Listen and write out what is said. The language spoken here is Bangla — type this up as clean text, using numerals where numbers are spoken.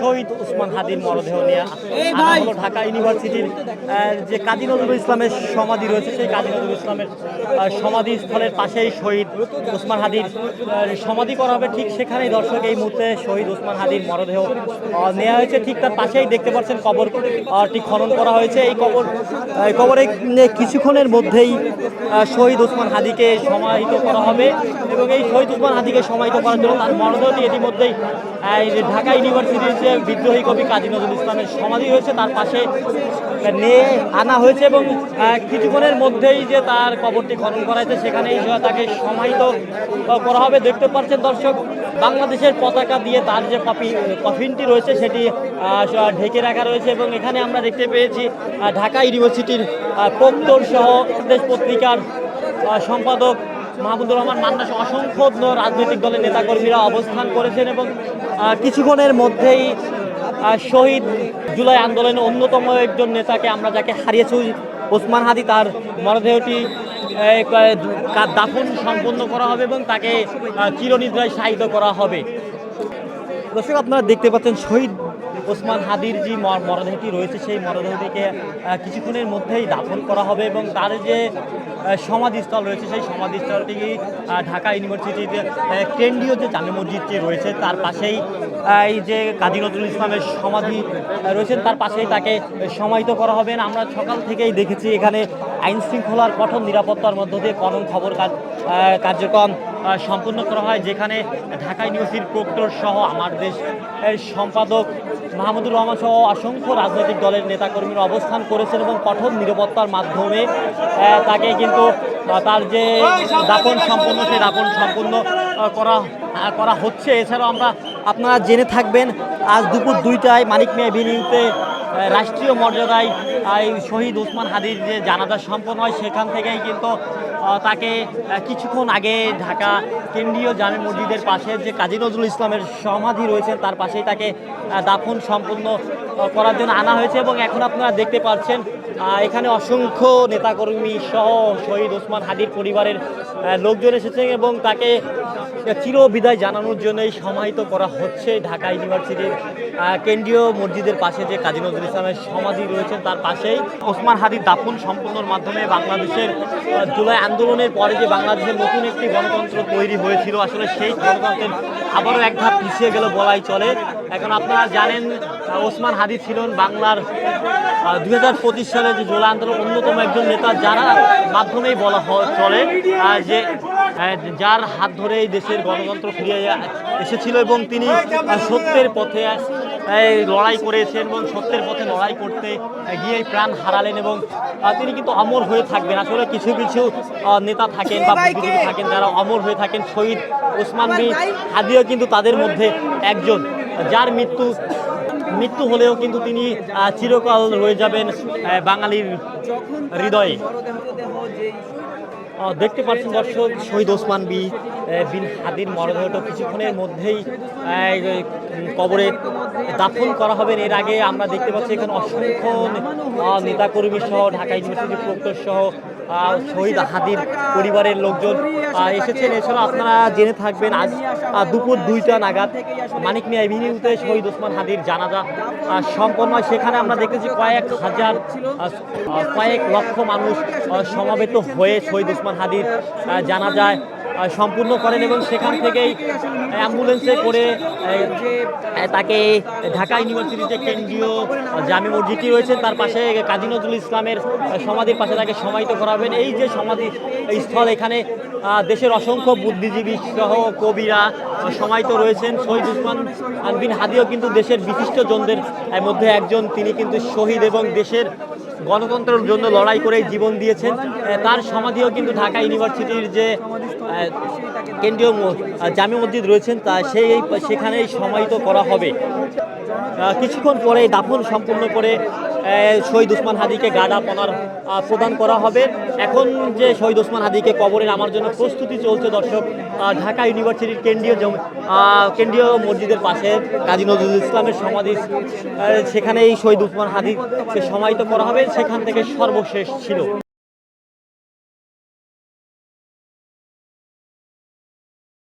শহীদ ওসমান হাদির মরদেহ নিয়ে আনা হলো ঢাকা ইউনিভার্সিটির যে কাজী নজরুল ইসলামের সমাধি রয়েছে, সেই কাজী নজরুল ইসলামের সমাধিস্থলের পাশেই শহীদ ওসমান হাদির সমাধি করা হবে। ঠিক সেখানেই দর্শক এই মুহূর্তে শহীদ ওসমান হাদির মরদেহ নেওয়া হয়েছে। ঠিক তার পাশেই দেখতে পাচ্ছেন কবরটি খনন করা হয়েছে। এই কবরে কিছুক্ষণের মধ্যেই শহীদ ওসমান হাদিকে সমাহিত করা হবে এবং এই শহীদ ওসমান হাদিকে সমাহিত করার জন্য তার মরদেহটি ইতিমধ্যেই ঢাকা ইউনিভার্সিটির যে বিদ্রোহী কবি কাজী নজরুল ইসলামের সমাধি হয়েছে তার পাশে নিয়ে আনা হয়েছে এবং কিছুক্ষণের মধ্যেই যে তার কবরটি খনন করা হয়েছে সেখানেই তাকে সমাহিত করা হবে। দেখতে পাচ্ছেন দর্শক, বাংলাদেশের পতাকা দিয়ে তার যে কফিনটি রয়েছে সেটি ঢেকে রাখা রয়েছে এবং এখানে আমরা দেখতে পেয়েছি ঢাকা ইউনিভার্সিটির প্রক্টর সহ দেশ পত্রিকার সম্পাদক মাহমুদুর রহমান মান্না সহ অসংখ্য রাজনৈতিক দলের নেতাকর্মীরা অবস্থান করেছেন এবং কিছুক্ষণের মধ্যেই শহীদ জুলাই আন্দোলনের অন্যতম একজন নেতাকে আমরা যাকে হারিয়েছি ওসমান হাদি, তার মরদেহটি দাফন সম্পন্ন করা হবে এবং তাকে চিরনিদ্রায় শায়িত করা হবে। দর্শক, আপনারা দেখতে পাচ্ছেন শহীদ ওসমান হাদির যে মরদেহটি রয়েছে সেই মরদেহটিকে কিছুক্ষণের মধ্যেই দাফন করা হবে এবং তার যে সমাধিস্থল রয়েছে সেই সমাধিস্থলটি ঢাকা ইউনিভার্সিটির কেন্দ্রীয় যে জামে মসজিদটি রয়েছে তার পাশেই এই যে কাজী নজরুল ইসলামের সমাধি রয়েছেন তার পাশেই তাকে সমাহিত করা হবে। আমরা সকাল থেকেই দেখেছি এখানে আইন শৃঙ্খলার কঠোর নিরাপত্তার মধ্য দিয়ে খবর কার্যক্রম সম্পূর্ণ করা হয়, যেখানে ঢাকা ইউনিভার্সিটির প্রক্টর সহ আমার দেশ সম্পাদক মাহমুদুর রহমান সহ অসংখ্য রাজনৈতিক দলের নেতাকর্মীরা অবস্থান করেছেন এবং কঠোর নিরাপত্তার মাধ্যমে তাকে কিন্তু তার যে দাফন সম্পন্ন সেই দাফন সম্পন্ন করা হচ্ছে। এছাড়াও আপনারা জেনে থাকবেন আজ দুপুর 2টায় মানিক মিয়া এভিনিউতে রাষ্ট্রীয় মর্যাদায় শহীদ ওসমান হাদির যে জানাজা সম্পন্ন হয় সেখান থেকেই কিন্তু তাকে কিছুক্ষণ আগে ঢাকা কেন্দ্রীয় জামে মসজিদের পাশে যে কাজী নজরুল ইসলামের সমাধি রয়েছে তার পাশেই তাকে দাফন সম্পন্ন করার জন্য আনা হয়েছে এবং এখন আপনারা দেখতে পাচ্ছেন এখানে অসংখ্য নেতাকর্মী সহ শহীদ ওসমান হাদির পরিবারের লোকজন এসেছে এবং তাকে চির বিদায় জানানোর জন্যই সমাহিত করা হচ্ছে ঢাকা ইউনিভার্সিটির কেন্দ্রীয় মসজিদের পাশে যে কাজী নজরুল ইসলামের সমাধি রয়েছে তার পাশেই ওসমান হাদির দাফন সম্পন্নর মাধ্যমে বাংলাদেশের জুলাই আন্দোলনের পরে যে বাংলাদেশের নতুন একটি গণতন্ত্র তৈরি হয়েছিল, আসলে সেই গণতন্ত্রের আবারও এক ধাপ পিছিয়ে গেল বলাই চলে। এখন আপনারা জানেন ওসমান হাদি ছিলেন বাংলার 2025 সালে যে জুলাই আন্দোলনের অন্যতম একজন নেতা, যারা মাধ্যমেই বলা চলে যে যার হাত ধরেই দেশের গণতন্ত্র ফিরে এসেছিল এবং তিনি সত্যের পথে লড়াই করেছেন এবং সত্যের পথে লড়াই করতে গিয়ে প্রাণ হারালেন এবং তিনি কিন্তু অমর হয়ে থাকবেন। আসলে কিছু কিছু নেতা থাকেন বা বুদ্ধিজীবী থাকেন যারা অমর হয়ে থাকেন, শহীদ ওসমান হাদিও কিন্তু তাদের মধ্যে একজন, যার মৃত্যু হলেও কিন্তু তিনি চিরকাল রয়ে যাবেন বাঙালির হৃদয়ে। দেখতে পাচ্ছেন দর্শক, শহীদ ওসমান বিন হাদির মরদেহটা কিছুক্ষণের মধ্যেই কবরে দাফন করা হবে। এর আগে আমরা দেখতে পাচ্ছি এখানে অসংখ্য নেতাকর্মী সহ ঢাকা ইউনিভার্সিটির প্রক্টর সহ শহীদ হাদির পরিবারের লোকজন এসেছেন। এছাড়া আপনারা জেনে থাকবেন আজ দুপুর 2টা নাগাদ মানিক মিয়া এভিনিউতে শহীদ ওসমান হাদির জানাজা সম্পন্ন হয়। সেখানে আমরা দেখেছি কয়েক লক্ষ মানুষ সমাবেত হয়ে শহীদ ওসমান হাদির জানাজায় সম্পূর্ণ করেন এবং সেখান থেকেই অ্যাম্বুলেন্সে করে তাকে ঢাকা ইউনিভার্সিটিতে কেন্দ্রীয় জামে মসজিদটি রয়েছে তার পাশে কাজী নজরুল ইসলামের সমাধির পাশে তাকে সমাহিত করা হবেন। এই যে সমাধি স্থল, এখানে দেশের অসংখ্য বুদ্ধিজীবী সহ কবিরা সমাহিত রয়েছেন। শহীদ ওসমান বিন হাদিও কিন্তু দেশের বিশিষ্টজনদের মধ্যে একজন, তিনি কিন্তু শহীদ এবং দেশের গণতন্ত্রের জন্য লড়াই করে জীবন দিয়েছেন। তার সমাধিও কিন্তু ঢাকা ইউনিভার্সিটির যে কেন্দ্রীয় জামে মসজিদ রয়েছেন সেখানেই সমাহিত করা হবে। কিছুক্ষণ পরে দাফন সম্পূর্ণ করে শহীদ ওসমান হাদিকে গার্ড অফ অনার প্রদান করা হবে। এখন যে শহীদ ওসমান হাদিকে কবরে নামার জন্য প্রস্তুতি চলছে দর্শক ঢাকা ইউনিভার্সিটির কেন্দ্রীয় মসজিদের পাশে কাজী নজরুল ইসলামের সমাধি, সেখানেই শহীদ ওসমান হাদিকে সমাহিত করা হবে। সেখান থেকে সর্বশেষ ছিল।